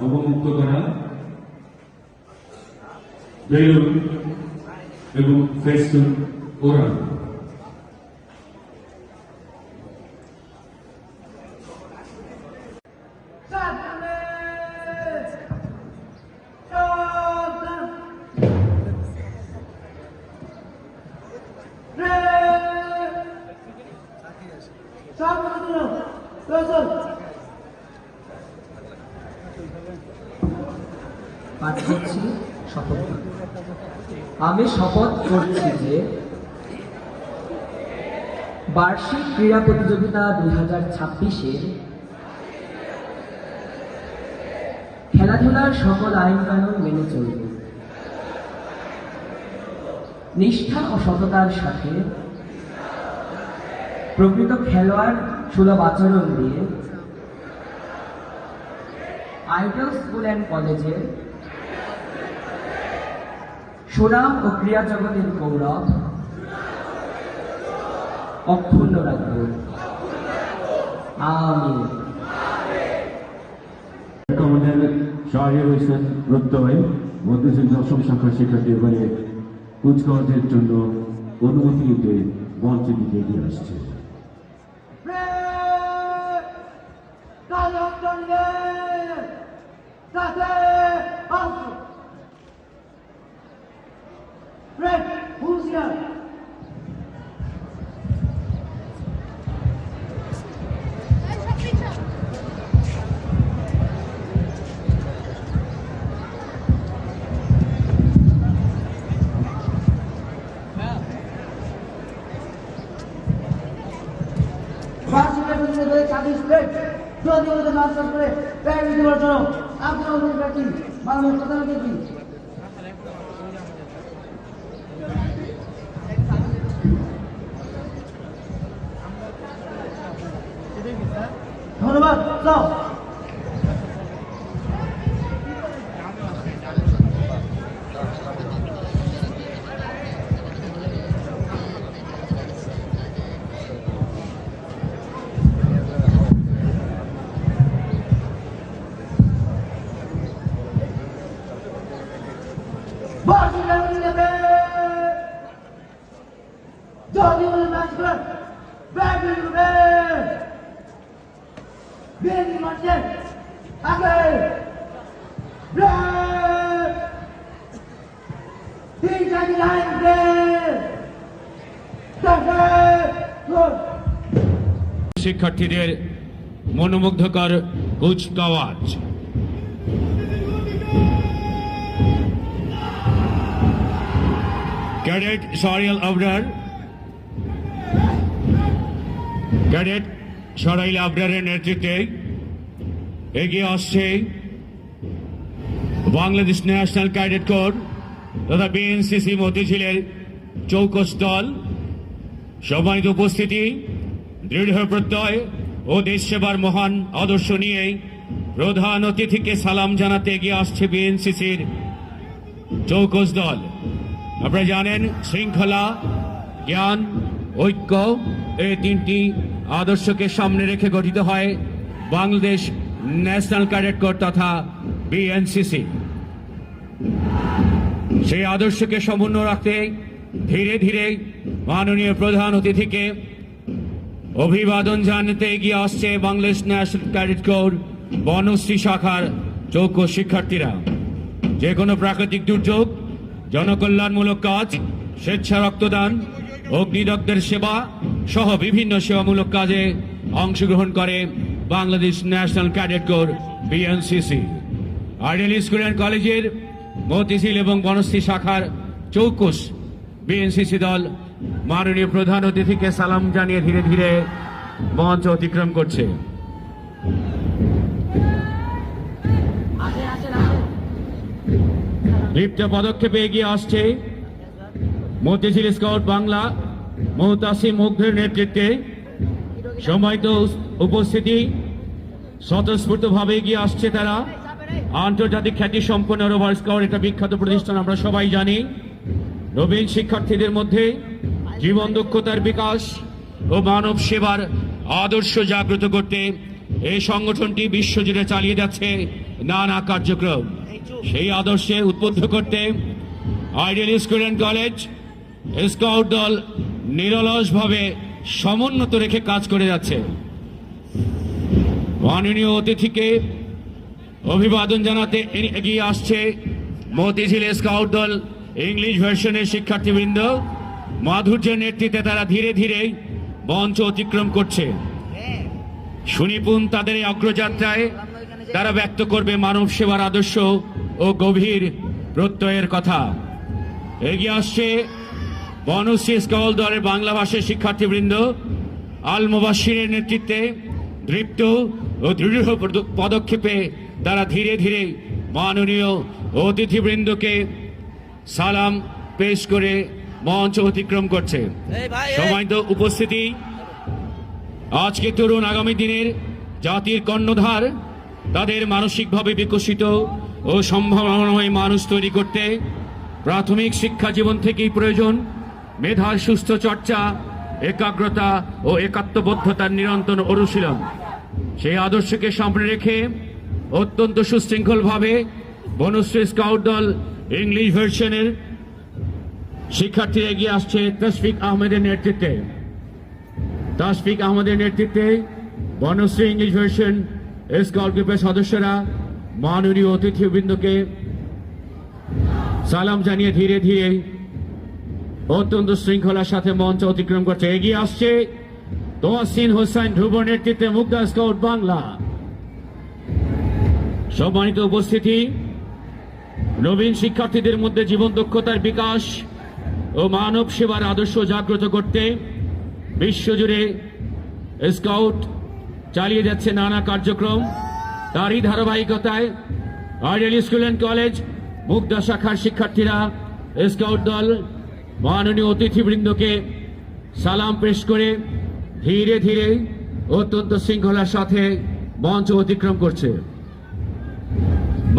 অবমুক্ত করা, বেলুন এবং ফেস্টুন ওড়ানো। পাঠ করছি শপথ। আমি শপথ করছি যে বার্ষিক ক্রীড়া প্রতিযোগিতা 2026-এর খেলাধুলার সকল আইন কানুন মেনে চলবে, নিষ্ঠা ও সততার সাথে প্রকৃত খেলোয়াড় সুলভ আচরণ দিয়ে আইডল স্কুল অ্যান্ড কলেজের সুনাম ও ক্রীড়া জগতের গৌরব অক্ষুণ্ণ রাখব। আমিন। আমাদের শাহরিয়ার হোসেন প্রত্যয় মধ্যশিল দশম শাখার শিক্ষার্থী এবারে কুচকাওয়াজের জন্য অনুমতি নিতে মঞ্চের দিকে এগিয়ে আসছে। Who's here? যদি ওদের নাস্তা করে প্যাক দেওয়ার জন্য আপনার অনুরোধ কি মানুষ কথা কি ধন্যবাদ। যাও যদি ওদের নাচ করেন ব্যাগ দেবে বিএনপি মারছে আগে তিনটা লাইন শিক্ষার্থীদের মনোমুগ্ধকর কুচকাওয়াজ। ক্যাডেট সরাইল আবরার, ক্যাডেট সরাইল আবরারের নেতৃত্বে এগিয়ে আসছে বাংলাদেশ ন্যাশনাল ক্যাডেট কোর তথা বিএনসিসি মতিঝিলের চৌকস দল। সম্মানিত উপস্থিতি, দৃঢ় প্রত্যয় ও দেশ সেবার মহান আদর্শ নিয়ে প্রধান অতিথিকে সালাম জানাতে এগিয়ে আসছে বিএনসিসির চৌকস দল। আপনারা জানেন, শৃঙ্খলা, জ্ঞান, ঐক্য এই তিনটি আদর্শকে সামনে রেখে গঠিত হয় বাংলাদেশ ন্যাশনাল ক্যাডেট কোর তথা বিএনসিসি। সেই আদর্শকে সমুন্নত রাখতে ধীরে ধীরে মাননীয় প্রধান অতিথিকে অভিবাদন জানাতে এগিয়ে আসছে Bangladesh national cadet corps Banasree শাখার চৌকস শিক্ষার্থীরা। যে কোনো প্রাকৃতিক দুর্যোগ, জনকল্যাণমূলক কাজ, স্বেচ্ছা রক্তদান, অগ্নিদগ্ধের সেবা সহ বিভিন্ন সেবামূলক কাজে অংশগ্রহণ করে Bangladesh national cadet corps BNCC. Ideal school and কলেজের মতিঝিল এবং বনশ্রী শাখার চৌকস বিএনসিসি দল মাননীয় প্রধান অতিথিকে সালাম জানিয়ে ধীরে ধীরে মঞ্চ অতিক্রম করছে। লিপ্ত পদক্ষেপে এগিয়ে আসছে মতিঝিল স্কাউট বাংলা মুহতাসিম মুগ্ধের নেতৃত্বে। সম্মানিত উপস্থিতি, স্বতঃস্ফূর্তভাবে এগিয়ে আসছে তারা। আন্তর্জাতিক খ্যাতি সম্পন্ন রোভার স্কাউট একটা বিখ্যাত প্রতিষ্ঠান, আমরা সবাই জানি। নবীন শিক্ষার্থীদের মধ্যে জীবন দক্ষতার বিকাশ ও মানব সেবার আদর্শ জাগ্রত করতে এই সংগঠনটি বিশ্বজুড়ে চালিয়ে যাচ্ছে নানা কার্যক্রম। সেই আদর্শে উদ্বুদ্ধ করতে ideal school and college scout দল নিরলসভাবে সমুন্নত রেখে কাজ করে যাচ্ছে। মাননীয় অতিথিকে অভিবাদন জানাতে এগিয়ে আসছে মতিঝিল স্কাউট দল ইংলিশ ভার্সনের শিক্ষার্থীবৃন্দ। মাধুর্যের নেতৃত্বে তারা ধীরে ধীরে মঞ্চ অতিক্রম করছে। সুনিপুণ তাদের এই অগ্রযাত্রায় তারা ব্যক্ত করবে মানব সেবার আদর্শ ও গভীর প্রত্যয়ের কথা। এগিয়ে আসছে বনশ্রী স্কাউট দলের বাংলা ভাষার শিক্ষার্থীবৃন্দ। আল মুবাশশিরের নেতৃত্বে দৃপ্ত ও দৃঢ় পদক্ষেপে তারা ধীরে ধীরে মাননীয় অতিথিবৃন্দকে সালাম পেশ করে মঞ্চ অতিক্রম করছে। সম্মানিত উপস্থিতি, আজকে তরুণ আগামী দিনের জাতির কর্ণধার, তাদের মানসিকভাবে বিকশিত ও সম্ভাবনাময় মানুষ তৈরি করতে প্রাথমিক শিক্ষা জীবন থেকেই প্রয়োজন মেধার সুস্থ চর্চা, একাগ্রতা ও একাত্মবদ্ধতার নিরন্তর অনুশীলন। সেই আদর্শকে সামনে রেখে অত্যন্ত সুশৃঙ্খলভাবে বনশ্রী স্কাউট দল ইংলিশ ভার্সনের শিক্ষার্থী এগিয়ে আসছে তশফিক আহমেদের নেতৃত্বে। তশফিক আহমেদের নেতৃত্বে বনশ্রী ইংলিশ ভার্সন স্কাউট গ্রুপের সদস্যরা মাননীয় অতিথিবৃন্দকে সালাম জানিয়ে ধীরে ধীরে অত্যন্ত শৃঙ্খলার সাথে মঞ্চ অতিক্রম করছে। এগিয়ে আসছে তোয়াসিন হোসেন ধ্রুবর নেতৃত্বে মুগ্ধা স্কাউট বাংলা। সম্মানিত উপস্থিতি, নবীন শিক্ষার্থীদের মধ্যে জীবন দক্ষতার বিকাশ ও মানব সেবার আদর্শ জাগ্রত করতে বিশ্বজুড়ে স্কাউট চালিয়ে যাচ্ছে নানা কার্যক্রম। তারই ধারাবাহিকতায় ideal school and college Mugdha শাখার শিক্ষার্থীরা স্কাউট দল মাননীয় অতিথিবৃন্দকে সালাম পেশ করে ধীরে ধীরে অত্যন্ত শৃঙ্খলার সাথে মঞ্চ অতিক্রম করছে।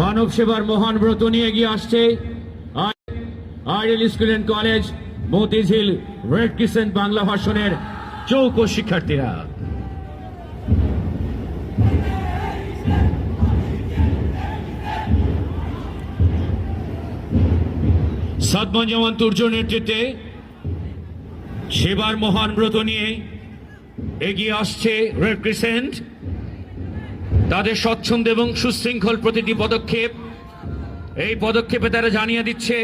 মানব সেবার মহান ব্রত নিয়ে এগিয়ে আসছে ideal school and college Motijheel red crescent Bangla ভাষণের চৌকো শিক্ষার্থীরা। সাদমান তুর্য নেতৃত্বে সেবার মহান ব্রত নিয়ে এগিয়ে আসছে রেড ক্রিসেন্ট। তাদের স্বচ্ছন্দ এবং সুশৃঙ্খল প্রতিটি পদক্ষেপ, এই পদক্ষেপে তারা জানিয়ে দিচ্ছে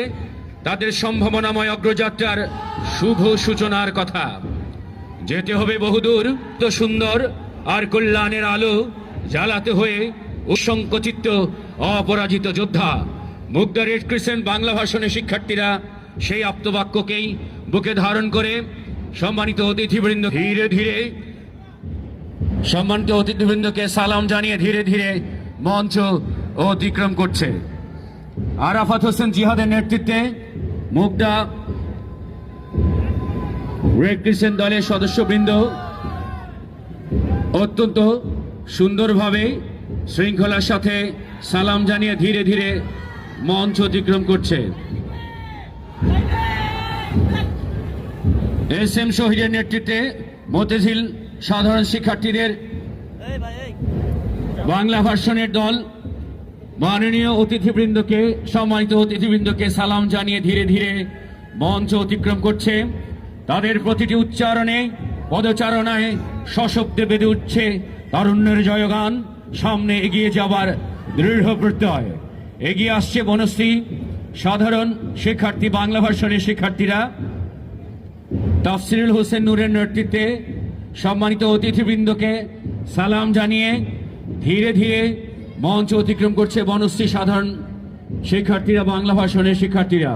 তাদের সম্ভাবনাময় অগ্রযাত্রার শুভ সূচনার কথা। যেতে হবে বহুদূর, তো সুন্দর আর কল্যাণের আলো জ্বালাতে হয়ে উৎসংকচিত অপরাজিত যোদ্ধা। মুগ্ধা রেড ক্রিসেন্ট বাংলা ভাষণের শিক্ষার্থীরা সেই আপ্তবাক্যকেই বুকে ধারণ করে সম্মানিত অতিথিবৃন্দকে সালাম জানিয়ে ধীরে ধীরে মঞ্চ অতিক্রম করছে। আরাফাত হোসেন জিহাদের নেতৃত্বে মুগ্ধা রেড ক্রিসেন্ট দলের সদস্যবৃন্দ অত্যন্ত সুন্দরভাবে শৃঙ্খলার সাথে সালাম জানিয়ে ধীরে ধীরে মঞ্চ অতিক্রম করছে। এস এম শহীদের নেতৃত্বে মতিঝিল সাধারণ শিক্ষার্থীদের বাংলা ভার্সনের দল মাননীয় অতিথিবৃন্দকে সম্মানিত অতিথিবৃন্দকে সালাম জানিয়ে ধীরে ধীরে মঞ্চ অতিক্রম করছে। তাদের প্রতিটি উচ্চারণে পদচারণায় সশব্দে বেঁধে উঠছে তারুণ্যের জয়গান, সামনে এগিয়ে যাবার দৃঢ় প্রত্যয়। এগিয়ে আসছে বনশ্রী সাধারণ শিক্ষার্থী বাংলা ভার্সনের শিক্ষার্থীরা তাফসিরুল হোসেন নূরের নেতৃত্বে সম্মানিত অতিথিবৃন্দকে সালাম জানিয়ে ধীরে ধীরে মঞ্চ অতিক্রম করছে বনশ্রী সাধারণ শিক্ষার্থীরা বাংলা ভাষণের শিক্ষার্থীরা।